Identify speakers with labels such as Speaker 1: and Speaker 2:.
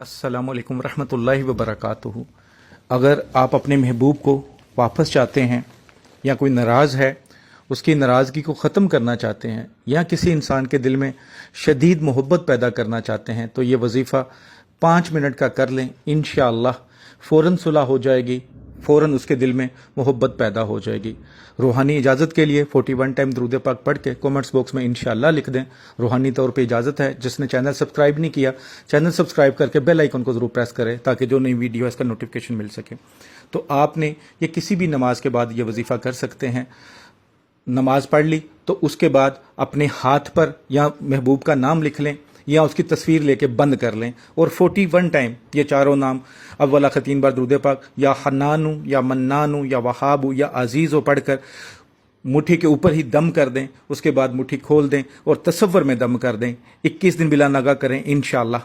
Speaker 1: अस्सलामुअलैकुम रहमतुल्लाहि व बरकातुहू। अगर आप अपने महबूब को वापस चाहते हैं या कोई नाराज़ है उसकी नाराज़गी को ख़त्म करना चाहते हैं या किसी इंसान के दिल में शदीद मोहब्बत पैदा करना चाहते हैं तो ये वजीफ़ा 5 मिनट का कर लें। इंशाअल्लाह फ़ौरन सुलह हो जाएगी, फ़ौरन उसके दिल में मोहब्बत पैदा हो जाएगी। रूहानी इजाज़त के लिए 41 टाइम दुरूद पाक पढ़ के कमेंट्स बॉक्स में इंशाअल्लाह लिख दें। रूहानी तौर पे इजाज़त है। जिसने चैनल सब्सक्राइब नहीं किया, चैनल सब्सक्राइब करके बेल आइकन को ज़रूर प्रेस करें ताकि जो नई वीडियो है इसका नोटिफिकेशन मिल सके। तो आपने ये किसी भी नमाज के बाद ये वजीफ़ा कर सकते हैं। नमाज पढ़ ली तो उसके बाद अपने हाथ पर या महबूब का नाम लिख लें या उसकी तस्वीर लेके बंद कर लें और 41 टाइम ये चारों नाम अव्वल आखिर 3 बार दुरूद पाक या हन्नानु या मन्नानु या वहाबु या अजीज़ो पढ़कर मुट्ठी के ऊपर ही दम कर दें। उसके बाद मुट्ठी खोल दें और तसव्वुर में दम कर दें। 21 दिन बिला नगा करें इंशाअल्लाह